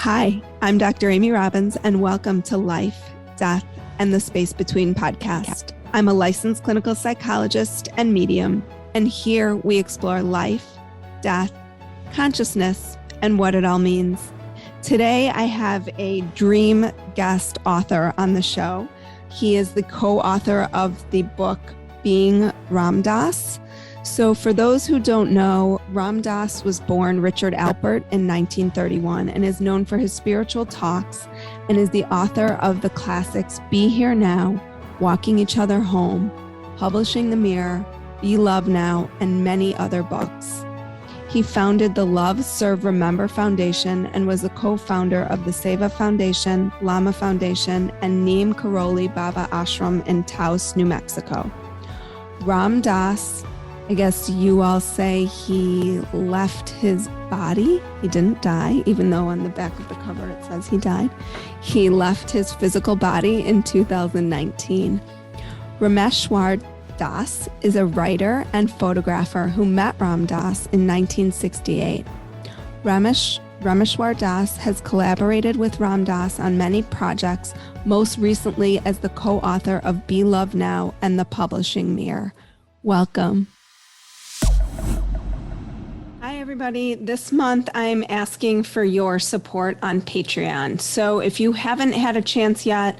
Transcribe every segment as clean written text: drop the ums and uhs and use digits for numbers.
Hi, I'm Dr. Amy Robbins, and welcome to Life, Death, and the Space Between podcast. I'm a licensed clinical psychologist and medium, and here we explore life, death, consciousness, and what it all means. Today, I have a dream guest author on the show. He is the co-author of the book Being Ram Dass. So for those who don't know, Ram Dass was born Richard Alpert in 1931 and is known for his spiritual talks and is the author of the classics Be Here Now, Walking Each Other Home, Publishing the Mirror, Be Love Now, and many other books. He founded the Love, Serve, Remember Foundation and was the co-founder of the Seva Foundation, Lama Foundation, and Neem Karoli Baba Ashram in Taos, New Mexico. Ram Dass, I guess you all say he left his body. He didn't die, even though on the back of the cover it says he died. He left his physical body in 2019. Rameshwar Dass is a writer and photographer who met Ram Dass in 1968. Rameshwar Dass has collaborated with Ram Dass on many projects, most recently as the co-author of Be Love Now and The Publishing Mirror. Welcome. Hi, everybody. This month, I'm asking for your support on Patreon. So if you haven't had a chance yet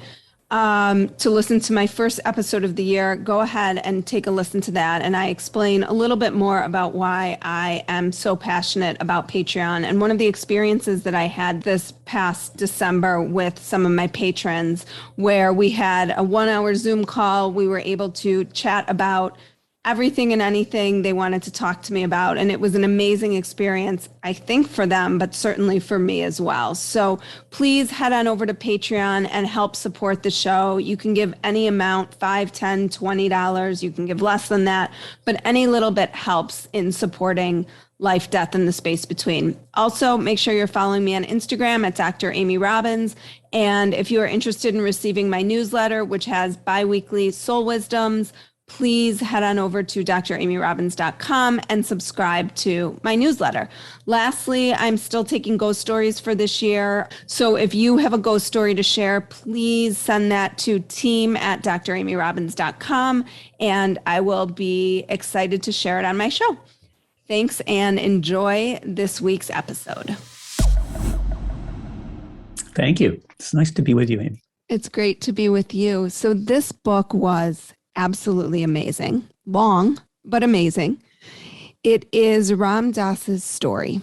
to listen to my first episode of the year, go ahead and take a listen to that. And I explain a little bit more about why I am so passionate about Patreon. And one of the experiences that I had this past December with some of my patrons, where we had a 1-hour Zoom call, we were able to chat about everything and anything they wanted to talk to me about. And it was an amazing experience, I think, for them, but certainly for me as well. So please head on over to Patreon and help support the show. You can give any amount, $5, $10, $20. You can give less than that, but any little bit helps in supporting life, death, and the space between. Also, make sure you're following me on Instagram at Dr. Amy Robbins. And if you are interested in receiving my newsletter, which has bi-weekly soul wisdoms, please head on over to dramyrobbins.com and subscribe to my newsletter. Lastly, I'm still taking ghost stories for this year. So if you have a ghost story to share, please send that to team@dramyrobbins.com, and I will be excited to share it on my show. Thanks, and enjoy this week's episode. Thank you. It's nice to be with you, Amy. It's great to be with you. So this book was absolutely amazing. Long, but amazing. It is Ram Dass's story,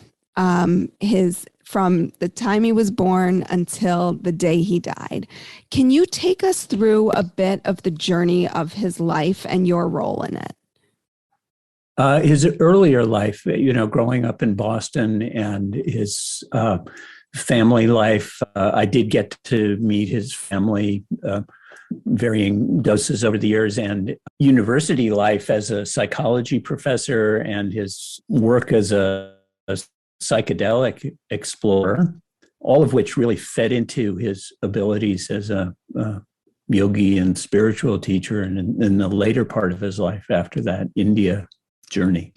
his from the time he was born until the day he died. Can you take us through a bit of the journey of his life and your role in it? His earlier life, growing up in Boston, and his family life. I did get to meet his family varying doses over the years, and university life as a psychology professor and his work as a psychedelic explorer, all of which really fed into his abilities as a yogi and spiritual teacher, and in the later part of his life after that India journey.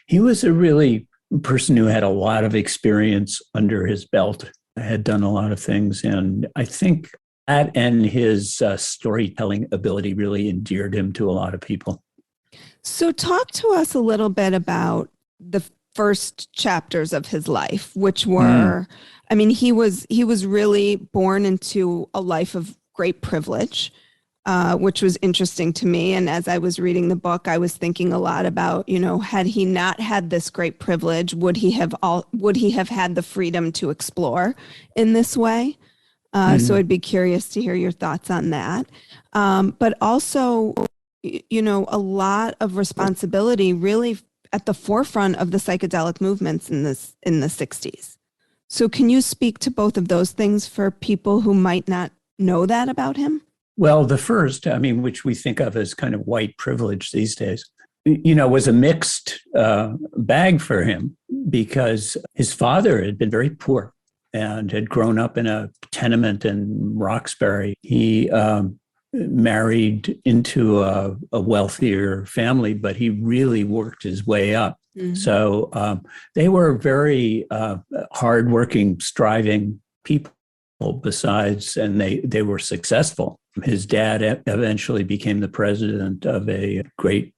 He was a really person who had a lot of experience under his belt, had done a lot of things, and I think that and his storytelling ability really endeared him to a lot of people. So talk to us a little bit about the first chapters of his life, which were, I mean, he was really born into a life of great privilege, which was interesting to me. And as I was reading the book, I was thinking a lot about, had he not had this great privilege, would he have had the freedom to explore in this way? So I'd be curious to hear your thoughts on that. But also, a lot of responsibility really at the forefront of the psychedelic movements in the 60s. So can you speak to both of those things for people who might not know that about him? Well, the first, which we think of as kind of white privilege these days, was a mixed bag for him, because his father had been very poor and had grown up in a tenement in Roxbury. He married into a wealthier family, but he really worked his way up. Mm-hmm. So they were very hardworking, striving people besides, and they were successful. His dad eventually became the president of a great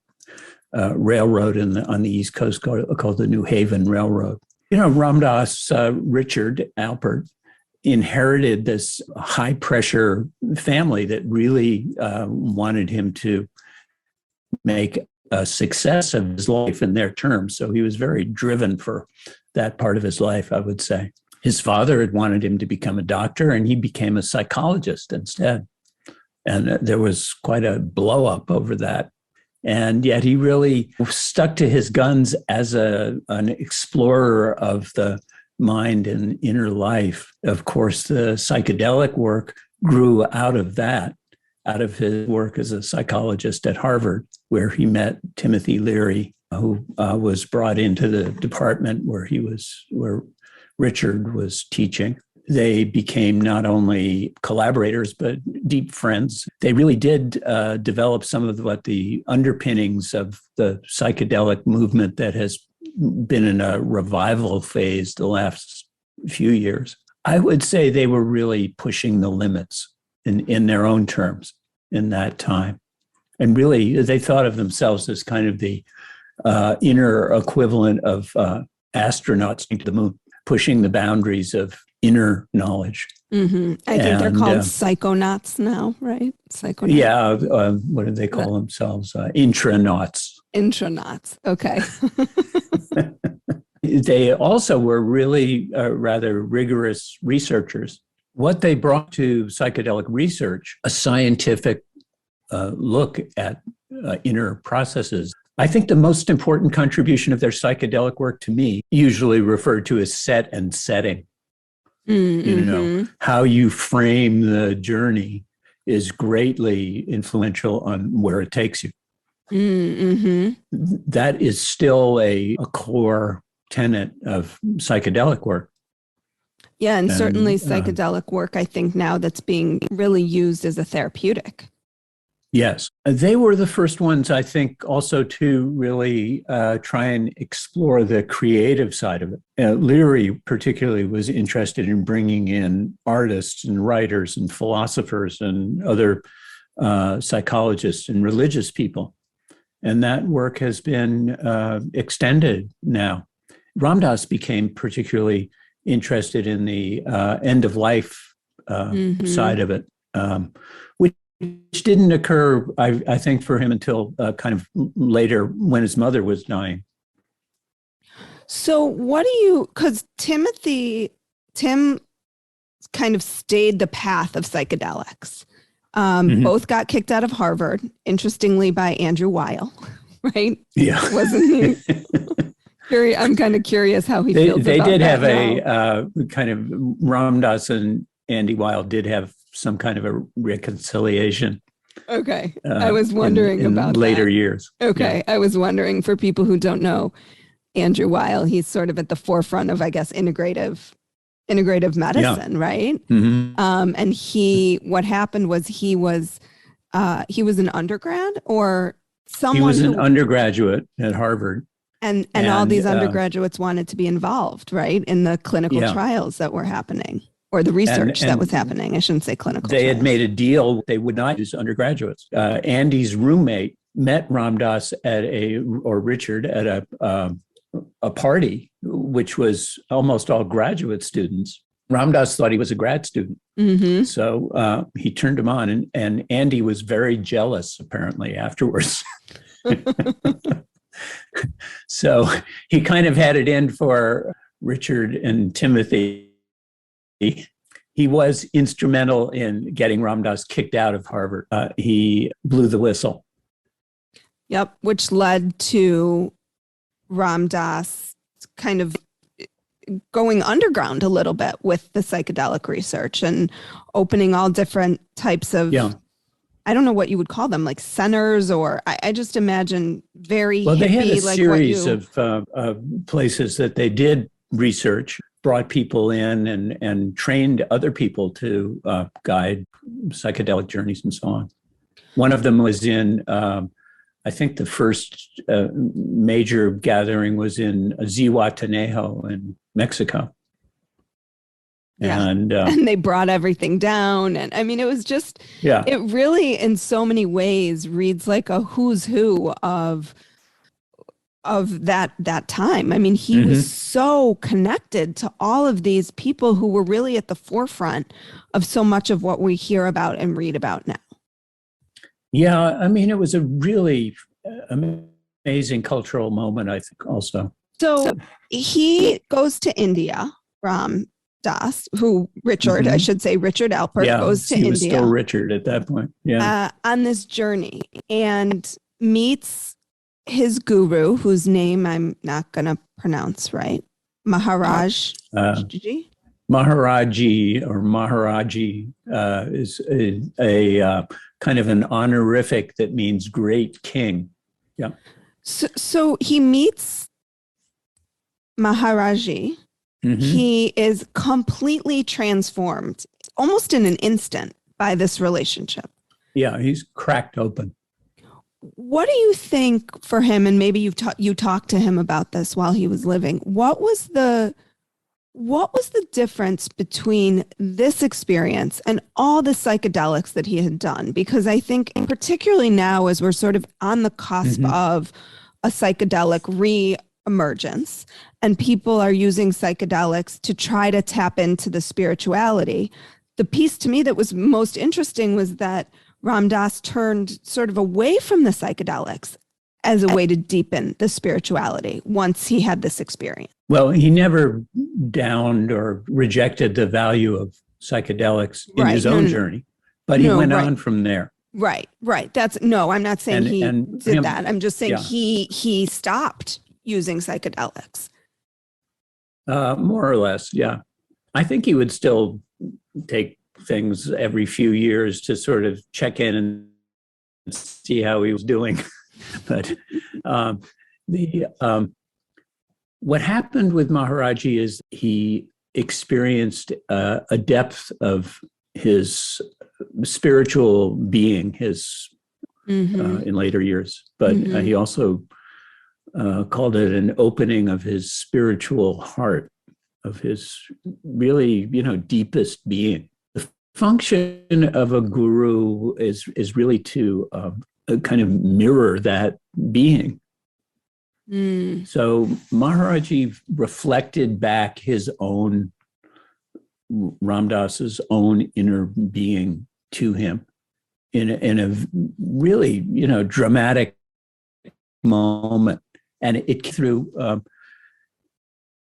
railroad on the East Coast called the New Haven Railroad. Ram Dass, Richard Alpert, inherited this high pressure family that really wanted him to make a success of his life in their terms. So he was very driven for that part of his life, I would say. His father had wanted him to become a doctor, and he became a psychologist instead. And there was quite a blow up over that. And yet he really stuck to his guns as an explorer of the mind and inner life. Of course, the psychedelic work grew out of that, out of his work as a psychologist at Harvard, where he met Timothy Leary, who was brought into the department where Richard was teaching. They became not only collaborators, but deep friends. They really did develop some of the underpinnings of the psychedelic movement that has been in a revival phase the last few years. I would say they were really pushing the limits in their own terms in that time. And really, they thought of themselves as kind of the inner equivalent of astronauts to the moon, pushing the boundaries of inner knowledge. Mm-hmm. I think they're called psychonauts now, right? Psychonauts. Yeah. What do they call themselves? Intranauts. Intranauts. Okay. They also were really rather rigorous researchers. What they brought to psychedelic research, a scientific look at inner processes. I think the most important contribution of their psychedelic work to me, usually referred to as set and setting. Mm-hmm. How you frame the journey is greatly influential on where it takes you. Mm-hmm. That is still a core tenet of psychedelic work. Yeah, and certainly psychedelic work, I think now that's being really used as a therapeutic. Yes. They were the first ones, I think, also to really try and explore the creative side of it. Leary particularly was interested in bringing in artists and writers and philosophers and other psychologists and religious people. And that work has been extended now. Ram Dass became particularly interested in the end-of-life side of it, which didn't occur, I think, for him until kind of later when his mother was dying. So because Tim kind of stayed the path of psychedelics. Both got kicked out of Harvard, interestingly, by Andrew Weil, right? Yeah. Wasn't he? I'm kind of curious how he feels about that. They did have a kind of, Ram Dass and Andy Weil did have some kind of a reconciliation. Okay. I was wondering about later that. years. Okay. Yeah. I was wondering, for people who don't know Andrew Weil, he's sort of at the forefront of, I guess, integrative medicine, right? Mm-hmm. And what happened was he was an undergrad or someone. He was an undergraduate at Harvard. And all these undergraduates wanted to be involved, right, in the clinical trials that were happening, or the research that was happening. I shouldn't say clinical. They trials. had made a deal; they would not use undergraduates. Andy's roommate met Ram Dass Richard at a party, which was almost all graduate students. Ram Dass thought he was a grad student, so he turned him on, and Andy was very jealous, apparently, afterwards. So he kind of had it in for Richard and Timothy. He was instrumental in getting Ram Dass kicked out of Harvard. He blew the whistle. Yep, which led to Ram Dass kind of going underground a little bit with the psychedelic research and opening all different types of, I don't know what you would call them, like centers, or I just imagine very hippie. They had a like series of places that they did research, brought people in and trained other people to guide psychedelic journeys and so on. One of them was in, I think the first major gathering was in Zihuatanejo in Mexico. And and they brought everything down. And I mean, it was just, it really, in so many ways, reads like a who's who of that time. I mean, he was so connected to all of these people who were really at the forefront of so much of what we hear about and read about now. Yeah, I mean, it was a really amazing cultural moment, I think, also. So he goes to India, Dass, who Richard, I should say, Richard Alpert goes to India. He was still Richard at that point. Yeah. On this journey, and meets his guru, whose name I'm not going to pronounce right, Maharaji. Maharaji or Maharaji is a kind of an honorific that means great king. Yeah. So he meets Maharaji. He is completely transformed, almost in an instant, by this relationship. Yeah, he's cracked open. What do you think for him? And maybe you talked to him about this while he was living. What was the difference between this experience and all the psychedelics that he had done? Because I think particularly now, as we're sort of on the cusp of a psychedelic re-emergence, and people are using psychedelics to try to tap into the spirituality, the piece to me that was most interesting was that Ram Dass turned sort of away from the psychedelics as a way to deepen the spirituality once he had this experience. Well, he never downed or rejected the value of psychedelics in his own journey, but he went on from there. Right. I'm not saying he did that. I'm just saying he stopped using psychedelics. More or less, yeah. I think he would still take things every few years to sort of check in and see how he was doing. But what happened with Maharaji is he experienced a depth of his spiritual being in later years, but he also called it an opening of his spiritual heart, of his really, deepest being. The function of a guru is really to kind of mirror that being. So Maharaji reflected back his own, Ram Dass's own inner being to him in a really, dramatic moment. And it through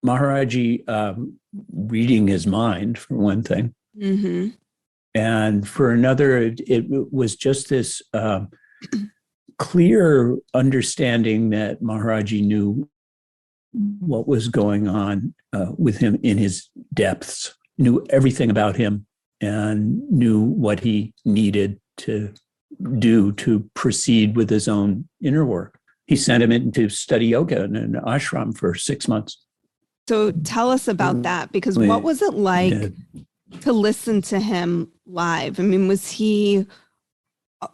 Maharaji reading his mind, for one thing. And for another, it was just this clear understanding that Maharaji knew what was going on with him in his depths, knew everything about him, and knew what he needed to do to proceed with his own inner work. He sent him in to study yoga in an ashram for 6 months. So tell us about that, because what was it like to listen to him live? I mean, was he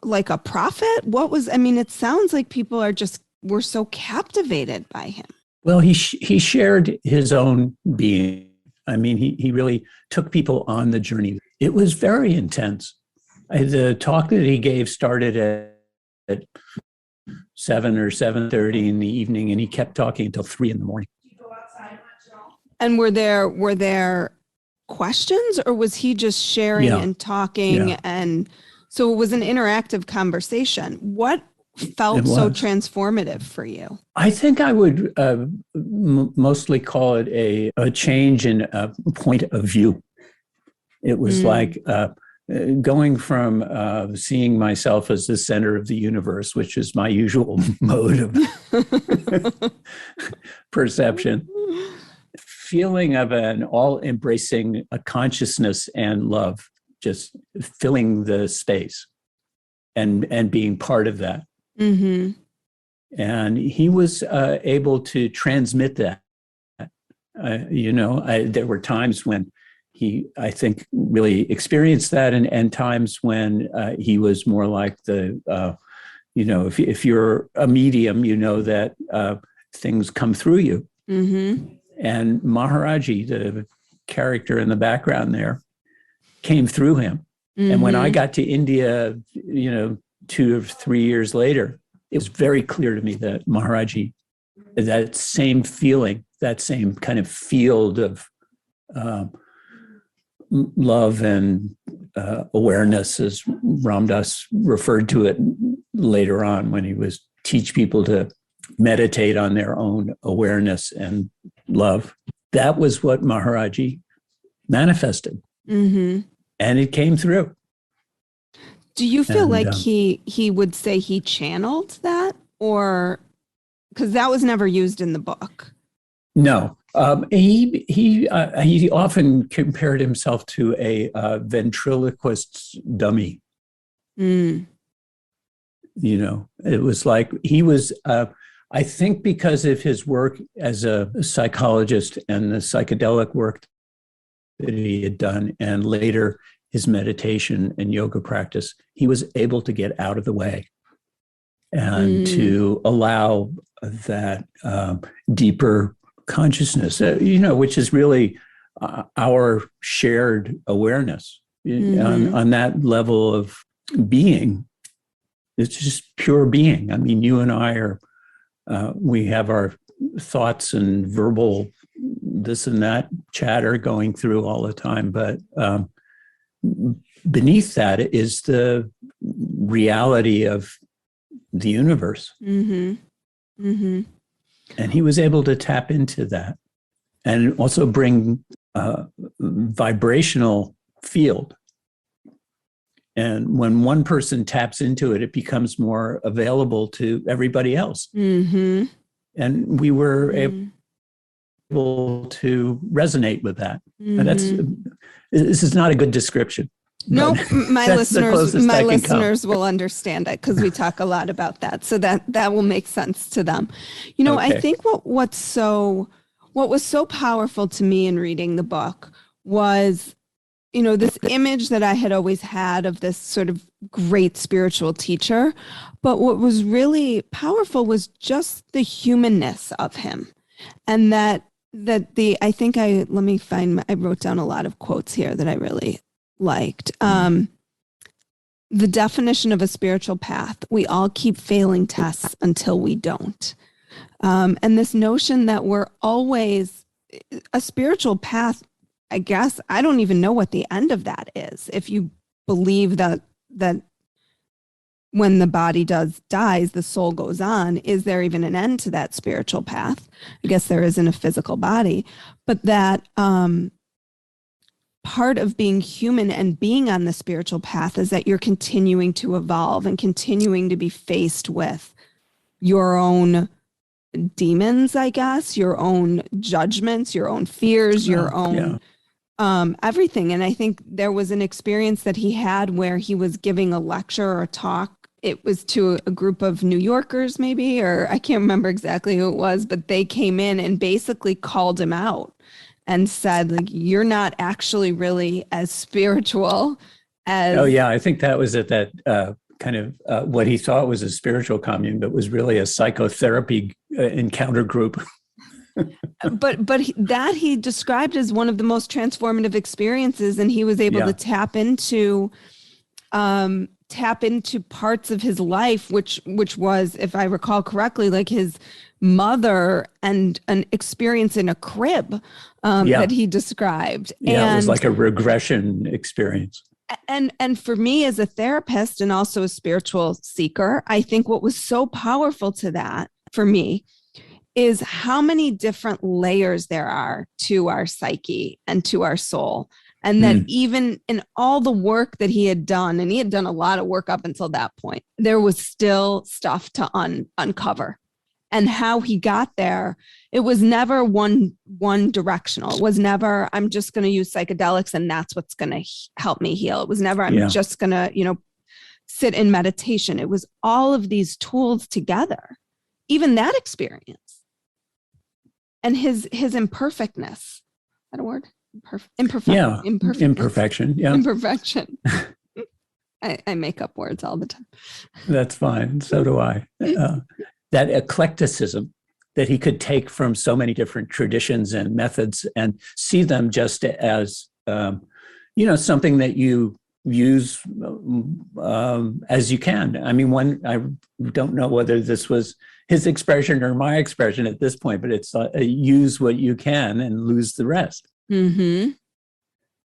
like a prophet? It sounds like people were so captivated by him. Well, he shared his own being. I mean, he really took people on the journey. It was very intense. The talk that he gave started at 7 or 7:30 in the evening, and he kept talking until 3 in the morning. And were there questions, or was he just sharing and talking? And so it was an interactive conversation. What felt so transformative for you? I think I would mostly call it a change in point of view. It was like going from seeing myself as the center of the universe, which is my usual mode of perception, feeling of an all-embracing consciousness and love, just filling the space and being part of that. And he was able to transmit that. There were times when he, I think, really experienced that, and times when he was more like if you're a medium, that things come through you. And Maharaji, character in the background there came through him. Mm-hmm. And when I got to India, 2 or 3 years later, it was very clear to me that Maharaji, that same feeling, that same kind of field of love and awareness, as Ram Dass referred to it later on when he was teach people to meditate on their own awareness and love. That was what Maharaji manifested. Mm-hmm. And it came through. Do you feel like he would say he channeled that, or because that was never used in the book? No, he often compared himself to a ventriloquist dummy. Mm. It was like he was. I think because of his work as a psychologist and the psychedelic work that he had done, and later his meditation and yoga practice, he was able to get out of the way and to allow that deeper consciousness, which is really our shared awareness on that level of being. It's just pure being. I mean, you and I are, we have our thoughts and verbal this and that chatter going through all the time, but beneath that is the reality of the universe. Mm-hmm. Mm-hmm. And he was able to tap into that and also bring vibrational field. And when one person taps into it, it becomes more available to everybody else. Mm-hmm. And we were able to resonate with that. Mm-hmm. And this is not a good description. No, my listeners will understand it because we talk a lot about that. So that will make sense to them. Okay. I think what was so powerful to me in reading the book was, this image that I had always had of this sort of great spiritual teacher. But what was really powerful was just the humanness of him. And I wrote down a lot of quotes here that I really liked. The definition of a spiritual path: we all keep failing tests until we don't. And this notion that we're always a spiritual path, I guess, I don't even know what the end of that is. If you believe that when the body dies, the soul goes on, is there even an end to that spiritual path? I guess there isn't a physical body, but that part of being human and being on the spiritual path is that you're continuing to evolve and continuing to be faced with your own demons, I guess, your own judgments, your own fears, your own everything. And I think there was an experience that he had where he was giving a lecture or a talk. It was to a group of New Yorkers, maybe, or I can't remember exactly who it was, but they came in and basically called him out and said, like, you're not actually really as spiritual as... Oh, yeah. I think that was at that kind of what he thought was a spiritual commune, but was really a psychotherapy encounter group. but that he described as one of the most transformative experiences. And he was able to tap into parts of his life, which was, if I recall correctly, like his mother and an experience in a crib that he described. Yeah, it was like a regression experience. And for me as a therapist and also a spiritual seeker, I think what was so powerful to that for me is how many different layers there are to our psyche and to our soul. And that even in all the work that he had done, and he had done a lot of work up until that point, there was still stuff to uncover. And how he got there, it was never one directional. It was never, I'm just going to use psychedelics and that's what's going to help me heal. It was never, I'm just going to, sit in meditation. It was all of these tools together, even that experience. And his imperfectness. Is that a word? Imperfection. Yeah. Imperfection. I make up words all the time. That's fine. So do I. That eclecticism that he could take from so many different traditions and methods and see them just as, something that you use as you can. I mean, I don't know whether this was his expression or my expression at this point, but it's use what you can and lose the rest. Mm-hmm.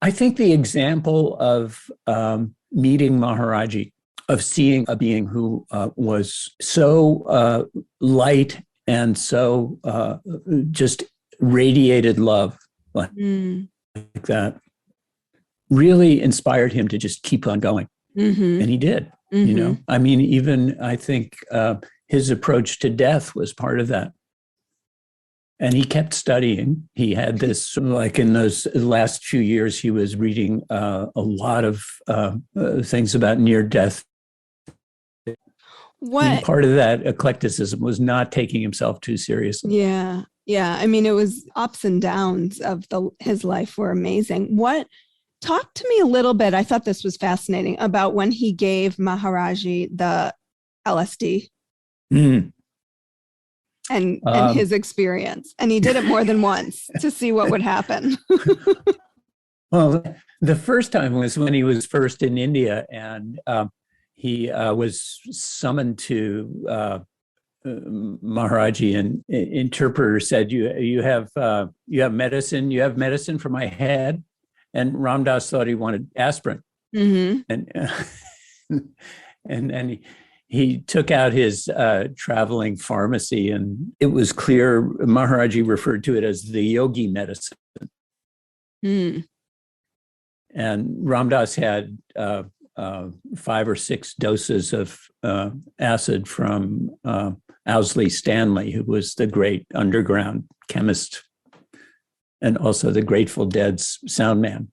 I think the example of meeting Maharaji, of seeing a being who was so light and so just radiated love like that, really inspired him to just keep on going. Mm-hmm. And he did, Mm-hmm. I mean, even I think his approach to death was part of that. And he kept studying. He had this, like in those last few years, he was reading a lot of things about near-death. What? And part of that eclecticism was not taking himself too seriously. Yeah. Yeah. I mean, it was ups and downs of his life were amazing. Talk to me a little bit. I thought this was fascinating about when he gave Maharaji the LSD. Mm. And his experience. And he did it more than once to see what would happen. Well, the first time was when he was first in India, and he was summoned to Maharaji, and interpreter said, you have medicine, you have medicine for my head. And Ram Dass thought he wanted aspirin. Mm-hmm. And then he took out his traveling pharmacy, and it was clear Maharaji referred to it as the yogi medicine. Mm. And Ram Dass had 5 or 6 doses of acid from Owsley Stanley, who was the great underground chemist and also the Grateful Dead's soundman.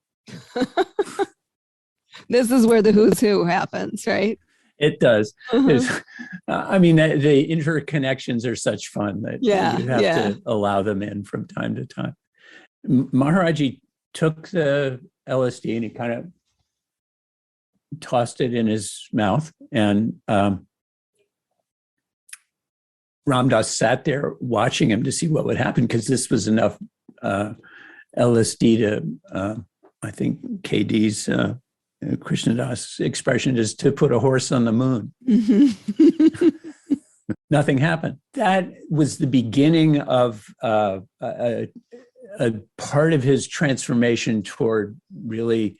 This is where the who's who happens, right? It does. Uh-huh. I mean, the interconnections are such fun that you have to allow them in from time to time. Maharaji took the LSD and he kind of tossed it in his mouth, and Ram Dass sat there watching him to see what would happen, because this was enough LSD to, I think KD's Krishnadas expression is to put a horse on the moon. Mm-hmm. Nothing happened. That was the beginning of a part of his transformation toward really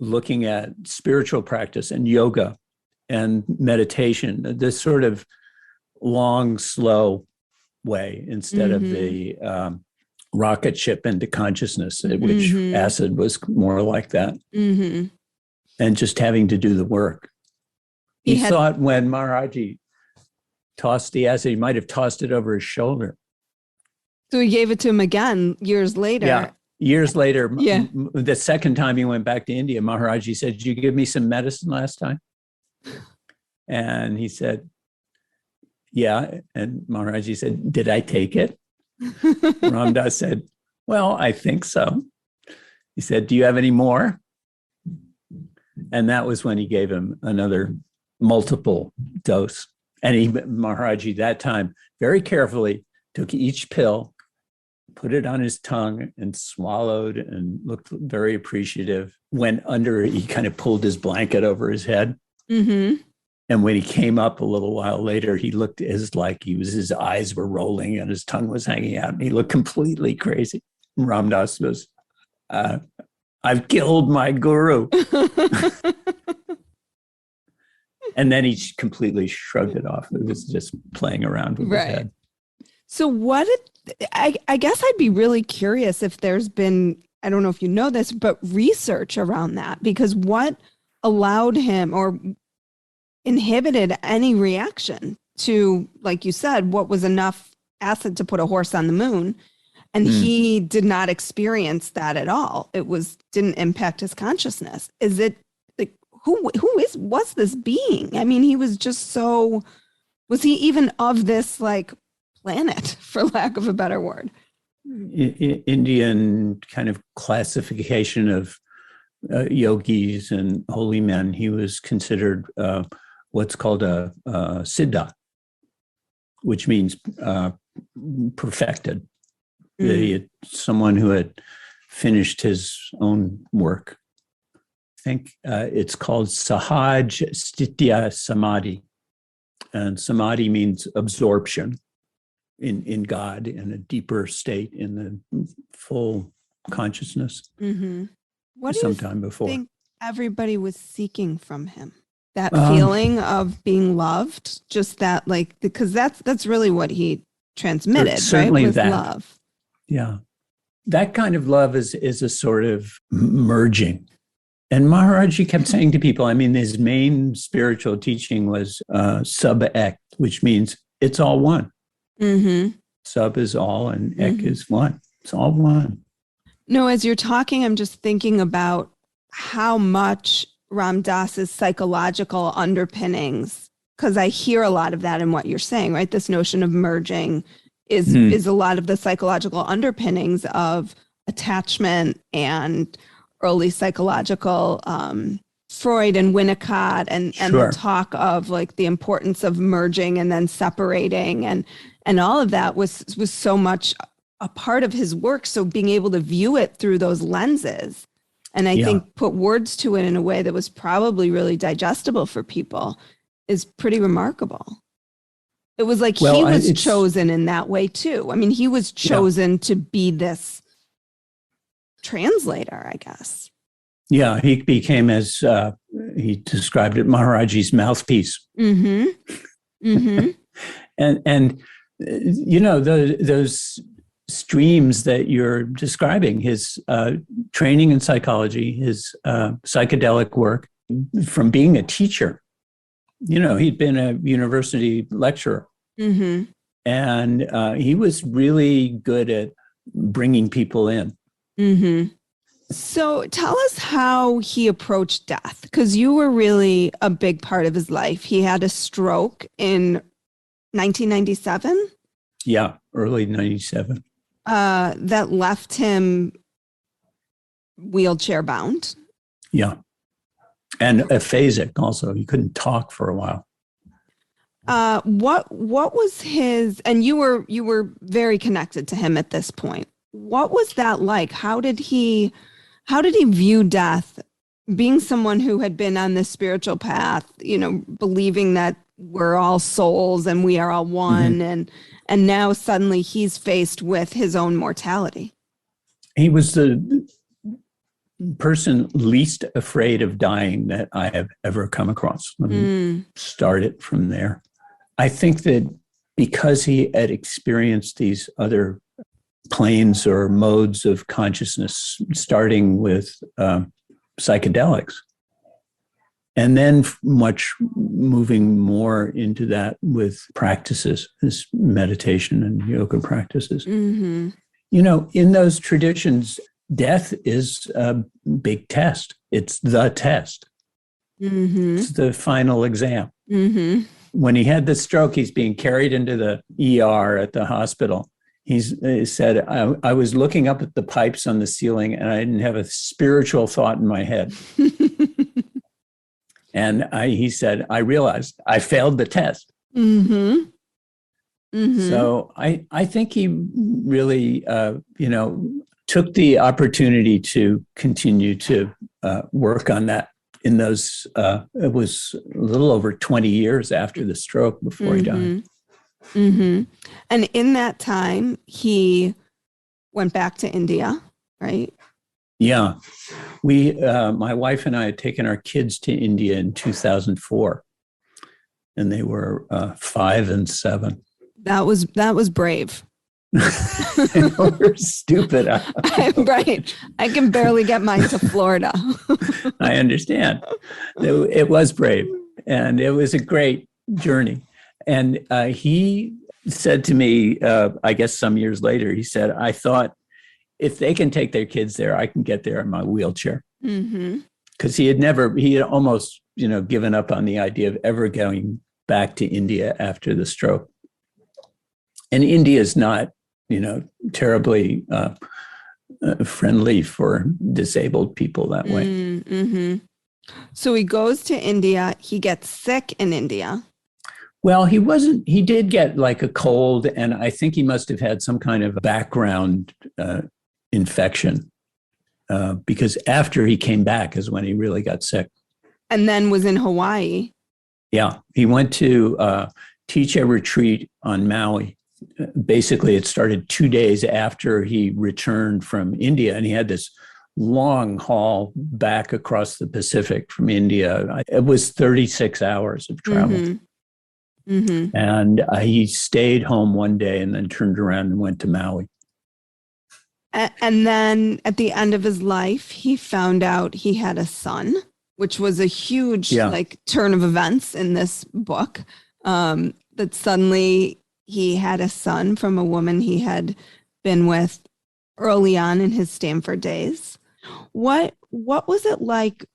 looking at spiritual practice and yoga and meditation, this sort of long, slow way, instead of the rocket ship into consciousness, which acid was more like that. Mm-hmm. And just having to do the work. He thought when Maharaji tossed the acid, he might have tossed it over his shoulder. So he gave it to him again years later. Yeah, years later. Yeah. The second time he went back to India, Maharaji said, "Did you give me some medicine last time?" And he said, "Yeah." And Maharaji said, "Did I take it?" Ram Dass said, "Well, I think so." He said, "Do you have any more?" And that was when he gave him another multiple dose. And Maharaji that time very carefully took each pill, put it on his tongue and swallowed, and looked very appreciative. Went under, he kind of pulled his blanket over his head. Mm-hmm. And when he came up a little while later, he looked his eyes were rolling and his tongue was hanging out, and he looked completely crazy. Ram Dass was, "I've killed my guru." And then he completely shrugged it off. It was just playing around with his head. So I guess I'd be really curious if there's been, I don't know if you know this, but research around that, because what allowed him or inhibited any reaction to, like you said, what was enough acid to put a horse on the moon, and he did not experience that at all. It didn't impact his consciousness. Is it like, was this being? I mean, he was just so, was he even of this like planet, for lack of a better word? Indian kind of classification of yogis and holy men, he was considered what's called a siddha. which means perfected. Someone who had finished his own work. I think it's called Sahaj Sthitya Samadhi. And Samadhi means absorption in God, in a deeper state, in the full consciousness. Mm-hmm. What do sometime you before. think everybody was seeking from him? That feeling of being loved, just that, like, because that's really what he transmitted, certainly, right? Was that love. Yeah. That kind of love is a sort of merging. And Maharaji kept saying to people, I mean, his main spiritual teaching was sub-ek, which means it's all one. Mm-hmm. Sub is all and ek is one. It's all one. No, as you're talking, I'm just thinking about how much Ram Dass's psychological underpinnings, because I hear a lot of that in what you're saying, right? This notion of merging is a lot of the psychological underpinnings of attachment and early psychological Freud and Winnicott and the talk of like the importance of merging and then separating and all of that was so much a part of his work. So being able to view it through those lenses and I think put words to it in a way that was probably really digestible for people is pretty remarkable. It was like he was chosen in that way too. I mean, he was chosen to be this translator, I guess. Yeah, he became, as he described it, Maharaji's mouthpiece. Mm-hmm. Mm-hmm. and you know, those streams that you're describing, his training in psychology, his psychedelic work, from being a teacher. You know, he'd been a university lecturer. Mm-hmm. And he was really good at bringing people in. Mm-hmm. So tell us how he approached death, because you were really a big part of his life. He had a stroke in 1997? Yeah, early 97. That left him wheelchair bound. Yeah. And aphasic also. He couldn't talk for a while. What was his, and you were very connected to him at this point. What was that like? How did he view death, being someone who had been on this spiritual path, you know, believing that we're all souls and we are all one, and now suddenly he's faced with his own mortality? He was the person least afraid of dying that I have ever come across. Let me start it from there. I think that because he had experienced these other planes or modes of consciousness, starting with psychedelics, and then much moving more into that with practices, this meditation and yoga practices. Mm-hmm. You know, in those traditions, death is a big test. It's the test. Mm-hmm. It's the final exam. Mm-hmm. When he had the stroke, he's being carried into the ER at the hospital. He said, I was looking up at the pipes on the ceiling and I didn't have a spiritual thought in my head. And he said, I realized I failed the test. Mm-hmm. Mm-hmm. So I think he really, took the opportunity to continue to work on that in those, it was a little over 20 years after the stroke before he died. Mm-hmm. And in that time, he went back to India, right? Yeah. We, my wife and I had taken our kids to India in 2004, and they were 5 and 7. That was brave. We're stupid. Right. I can barely get mine to Florida. I understand. It was brave, and it was a great journey. And he said to me, I guess some years later, he said, I thought if they can take their kids there, I can get there in my wheelchair. Because he had almost, given up on the idea of ever going back to India after the stroke. And India is not, terribly friendly for disabled people that way. Mm-hmm. So he goes to India. He gets sick in India. Well, he did get like a cold, and I think he must have had some kind of background infection because after he came back is when he really got sick. And then was in Hawaii. Yeah, he went to teach a retreat on Maui. Basically, it started 2 days after he returned from India, and he had this long haul back across the Pacific from India. It was 36 hours of travel. Mm-hmm. Mm-hmm. And he stayed home one day and then turned around and went to Maui. And then at the end of his life, he found out he had a son, which was a huge turn of events in this book. That suddenly he had a son from a woman he had been with early on in his Stanford days. What was it like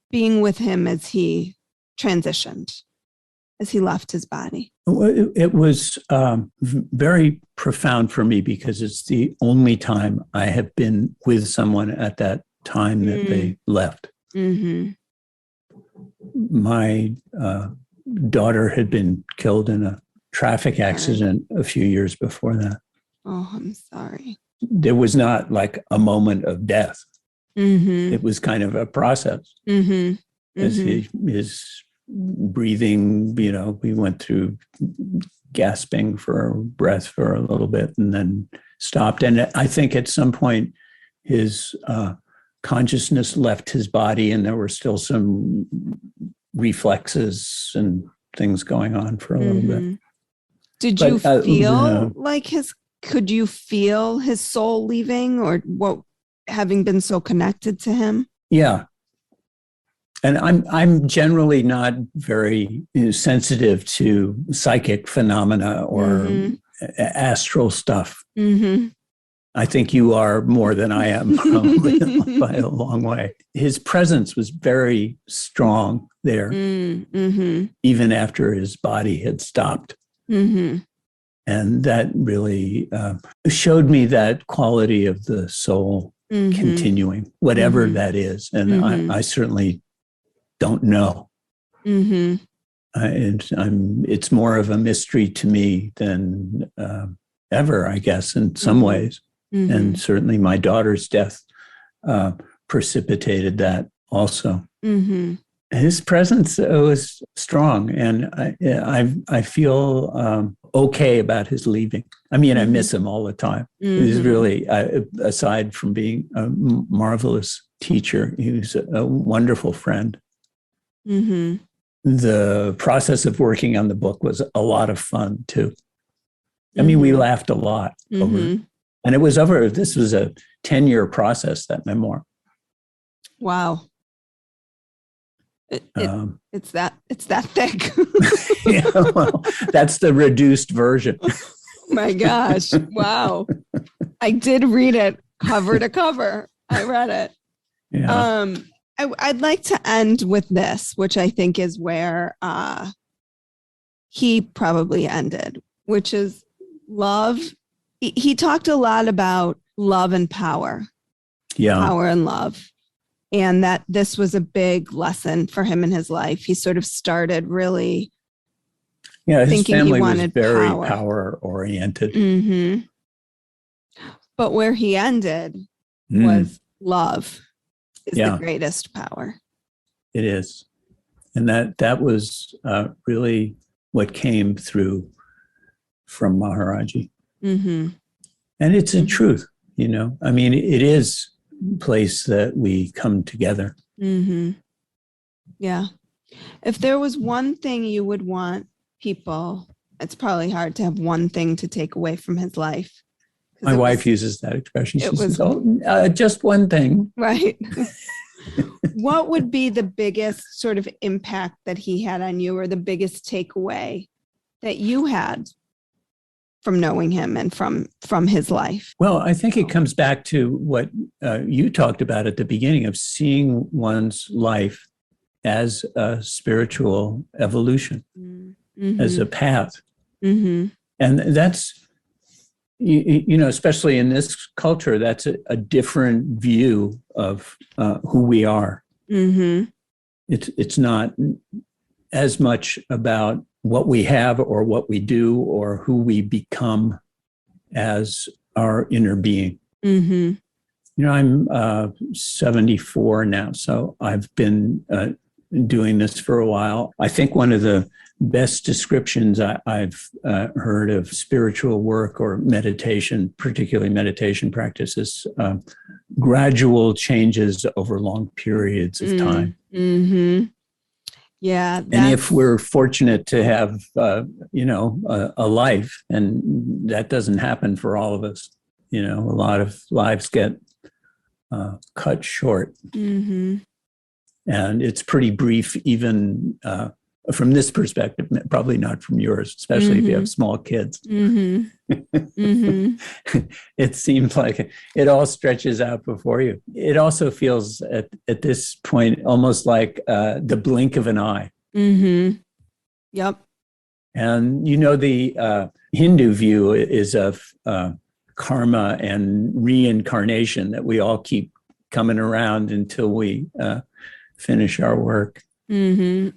being with him as he transitioned, as he left his body? It was very profound for me because it's the only time I have been with someone at that time that they left. Mm-hmm. My daughter had been killed in a traffic accident a few years before that. Oh, I'm sorry. There was not like a moment of death. Mm-hmm. It was kind of a process. Mm-hmm. As his breathing, we went through gasping for breath for a little bit and then stopped. And I think at some point his consciousness left his body and there were still some reflexes and things going on for a little bit. Did you feel like could you feel his soul leaving, or what, having been so connected to him? Yeah. And I'm generally not very sensitive to psychic phenomena or astral stuff. Mm-hmm. I think you are more than I am, probably by a long way. His presence was very strong there, even after his body had stopped. Mm-hmm. And that really showed me that quality of the soul continuing, whatever that is. And I certainly don't know. Mm-hmm. It's more of a mystery to me than ever, I guess, in some ways. Mm-hmm. And certainly my daughter's death precipitated that also. Mm-hmm. His presence was strong, and I feel okay about his leaving. I mean, I miss him all the time. He's really, aside from being a marvelous teacher, he was a wonderful friend. Mm-hmm. The process of working on the book was a lot of fun too. I mean, we laughed a lot over, and it was over. This was a 10-year process, that memoir. Wow. It's that thick. Yeah, well, that's the reduced version. Oh my gosh. Wow. I did read it cover to cover. I read it. Yeah. I'd like to end with this, which I think is where he probably ended, which is love. He talked a lot about love and power. Yeah. Power and love. And that this was a big lesson for him in his life. He sort of started really thinking he wanted was very power. Power-oriented. Mm-hmm. But where he ended was love is the greatest power. It is. And that was really what came through from Maharaja. Mm-hmm. And it's a truth, I mean, it is place that we come together. Mm-hmm. Yeah. If there was one thing you would want people, it's probably hard to have one thing to take away from his life. My wife uses that expression. She says, just one thing. Right. What would be the biggest sort of impact that he had on you, or the biggest takeaway that you had from knowing him and from his life? Well, I think it comes back to what you talked about at the beginning of seeing one's life as a spiritual evolution, as a path. Mm-hmm. And that's, especially in this culture, that's a different view of who we are. Mm-hmm. It's not as much about what we have or what we do or who we become as our inner being. Mm-hmm. I'm 74 now, so I've been doing this for a while. I think one of the best descriptions I've heard of spiritual work or meditation, particularly meditation practices, gradual changes over long periods of time. Mm-hmm. Yeah. And if we're fortunate to have, a life, and that doesn't happen for all of us, a lot of lives get cut short. Mm-hmm. And it's pretty brief, even from this perspective, probably not from yours, especially if you have small kids. Mm-hmm. Mm-hmm. It seems like it all stretches out before you. It also feels at this point almost like the blink of an eye. Mm-hmm. Yep. And the Hindu view is of karma and reincarnation, that we all keep coming around until we finish our work. Mm-hmm.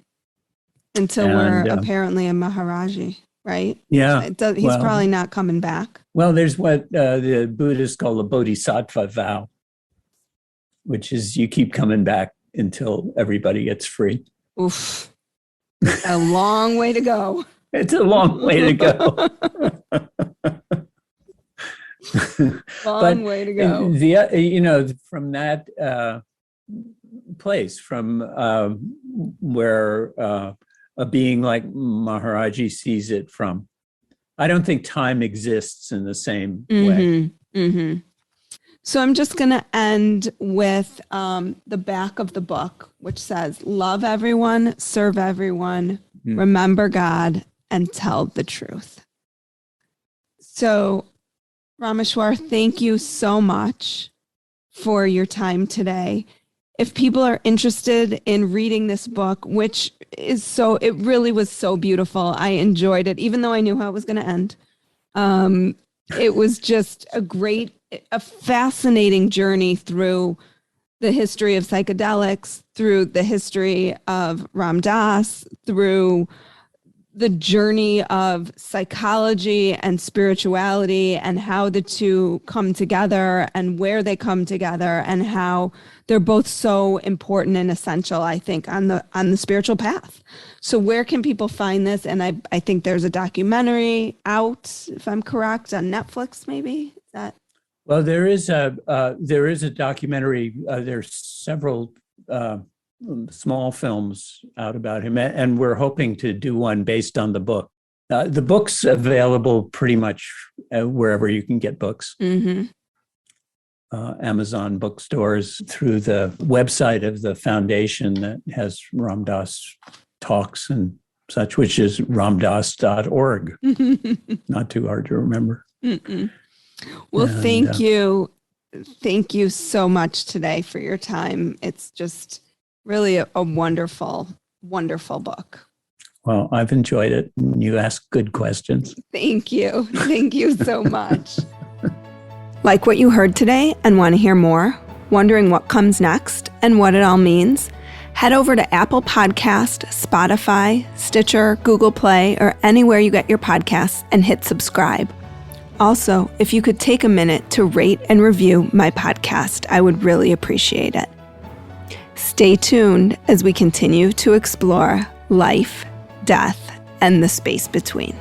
Until we're apparently a Maharaja, right? Yeah. He's probably not coming back. Well, there's what the Buddhists call the bodhisattva vow, which is you keep coming back until everybody gets free. Oof. A long way to go. It's a long way to go. Long way to go. From that place, from where a being like Maharaji sees it from, I don't think time exists in the same way. Mm-hmm. So I'm just going to end with the back of the book, which says, love everyone, serve everyone, remember God, and tell the truth. So, Rameshwar, thank you so much for your time today. If people are interested in reading this book, which is it really was so beautiful. I enjoyed it, even though I knew how it was going to end. It was just a fascinating journey through the history of psychedelics, through the history of Ram Dass, through the journey of psychology and spirituality, and how the two come together and where they come together, and how they're both so important and essential, I think, on the spiritual path. So where can people find this? And I think there's a documentary out, if I'm correct, on Netflix, maybe? Is that? Well, there is a documentary. There's several small films out about him, and we're hoping to do one based on the book. The book's available pretty much wherever you can get books. Mm-hmm. Amazon bookstores, through the website of the foundation that has Ram Dass talks and such, which is ramdass.org. Not too hard to remember. Mm-mm. Well, thank you. Thank you so much today for your time. It's just really a wonderful, wonderful book. Well, I've enjoyed it. You ask good questions. Thank you. Thank you so much. Like what you heard today and want to hear more? Wondering what comes next and what it all means? Head over to Apple Podcast, Spotify, Stitcher, Google Play, or anywhere you get your podcasts and hit subscribe. Also, if you could take a minute to rate and review my podcast, I would really appreciate it. Stay tuned as we continue to explore life, death, and the space between.